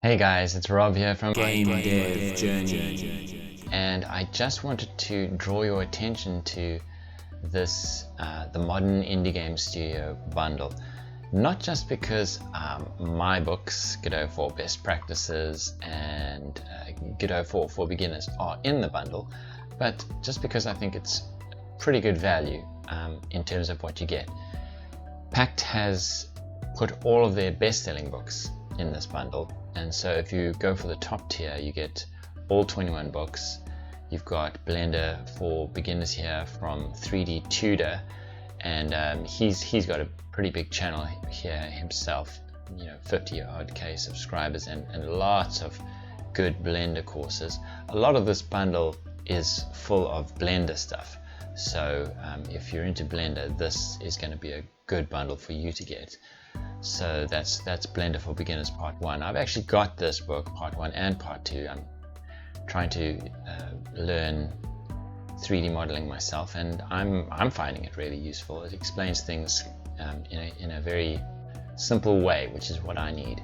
Hey guys, it's Rob here from Game Dev Journey. and I just wanted to draw your attention to this, the Modern Indie Game Studio bundle. Not just because my books, Godot for Best Practices and Godot for Beginners are in the bundle, but just because I think it's pretty good value in terms of what you get. Pact has put all of their best-selling books in this bundle, and so if you go for the top tier you get all 21 books. You've got Blender for Beginners here from 3D Tutor, and he's got a pretty big channel here himself, 50 odd K subscribers and lots of good Blender courses. A lot of this bundle is full of Blender stuff, so if you're into Blender, this is going to be a good bundle for you to get. So that's Blender for Beginners Part 1. I've actually got this book, Part 1 and Part 2. I'm trying to learn 3D modeling myself, and I'm finding it really useful. It explains things in a very simple way, which is what I need.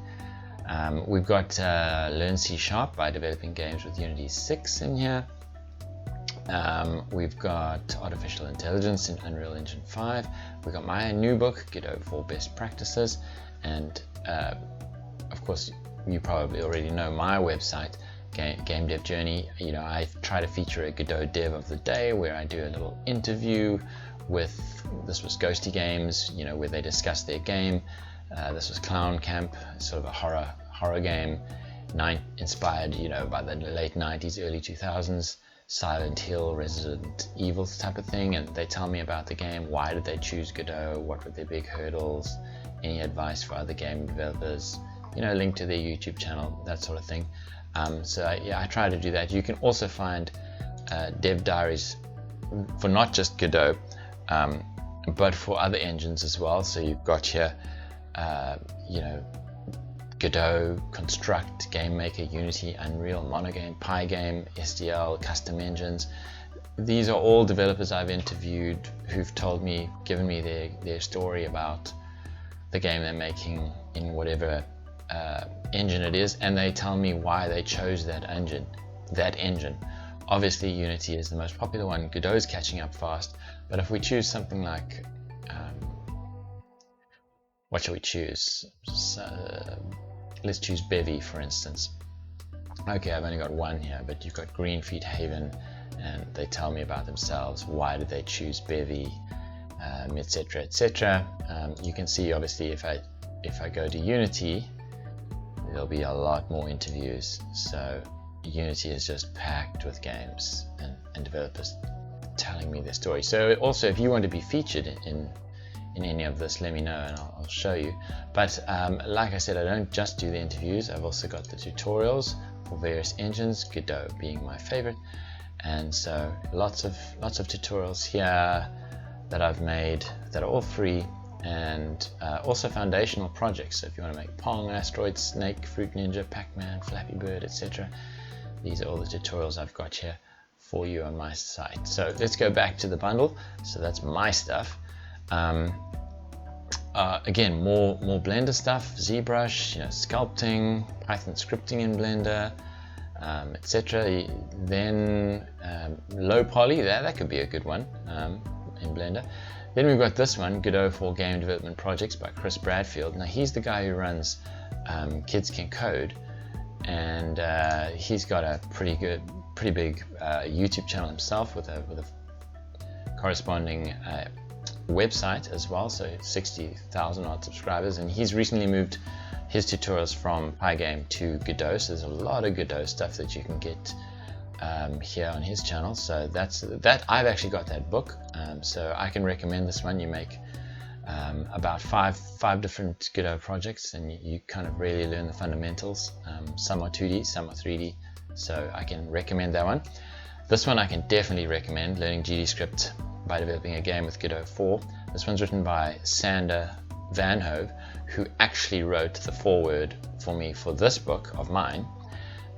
We've got Learn C# by developing games with Unity 6 in here. We've got Artificial Intelligence in Unreal Engine 5. We've got my new book, Godot for Best Practices, and of course you probably already know my website, Game Dev Journey. I try to feature a Godot Dev of the Day where I do a little interview with, this was Ghosty Games, where they discuss their game. This was Clown Camp, sort of a horror game, inspired by the late 90s, early 2000s. Silent Hill, Resident Evil type of thing, and they tell me about the game. Why did they choose Godot? What were their big hurdles? Any advice for other game developers? Link to their YouTube channel, that sort of thing. So I try to do that. You can also find dev diaries for not just Godot, but for other engines as well. So you've got here, Godot, Construct, GameMaker, Unity, Unreal, Monogame, Pygame, SDL, custom engines. These are all developers I've interviewed who've given me their story about the game they're making in whatever engine it is, and they tell me why they chose that engine. Obviously Unity is the most popular one. Godot is catching up fast, but if we choose something like, what shall we choose? Let's choose Bevy, for instance. Okay, I've only got one here, but you've got Greenfeet Haven, and they tell me about themselves. Why did they choose Bevy, etc., etc. You can see, obviously, if I go to Unity, there'll be a lot more interviews. So Unity is just packed with games and developers telling me their story. So also, if you want to be featured in any of this, let me know and I'll show you. But like I said, I don't just do the interviews. I've also got the tutorials for various engines, Godot being my favorite, and so lots of tutorials here that I've made that are all free, and also foundational projects. So if you want to make Pong, Asteroid, Snake, Fruit Ninja, Pac-Man, Flappy Bird, etc., these are all the tutorials I've got here for you on my site. So let's go back to the bundle. So that's my stuff. Again, more Blender stuff, ZBrush, sculpting, Python scripting in Blender, etc. Then low poly, that could be a good one in Blender. Then we've got this one, Godot for Game Development Projects by Chris Bradfield. Now he's the guy who runs Kids Can Code, and he's got a pretty big YouTube channel himself with a corresponding website as well, so 60,000 odd subscribers, and he's recently moved his tutorials from Pygame to Godot, so there's a lot of Godot stuff that you can get here on his channel. So that I've actually got that book, so I can recommend this one. You make about five different Godot projects, and you kind of really learn the fundamentals. Some are 2D, some are 3D, so I can recommend that one. This one I can definitely recommend, Learning GDScript by Developing a Game with Godot 4. This one's written by Sander Van Hove, who actually wrote the foreword for me for this book of mine.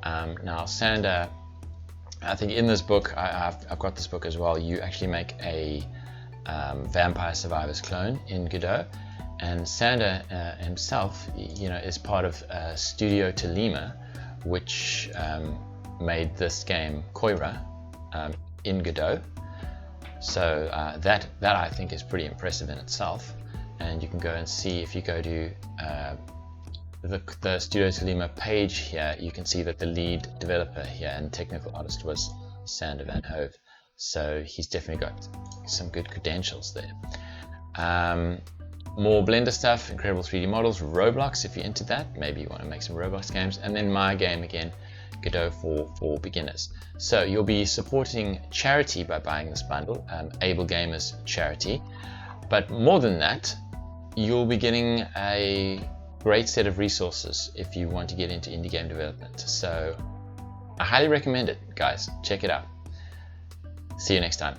Now Sander, I think in this book, I've got this book as well, you actually make a Vampire Survivors clone in Godot, And Sander himself, is part of Studio Tolima, which made this game Koira in Godot. So that I think is pretty impressive in itself. And you can go and see, if you go to the Studio Tolima page here, you can see that the lead developer here and technical artist was Sander van Hove. So he's definitely got some good credentials there. More Blender stuff, incredible 3D models, Roblox if you're into that. Maybe you want to make some Roblox games. And then my game again, Godot for beginners. So you'll be supporting charity by buying this bundle, Able Gamers charity. But more than that, you'll be getting a great set of resources if you want to get into indie game development. So I highly recommend it, guys. Check it out. See you next time.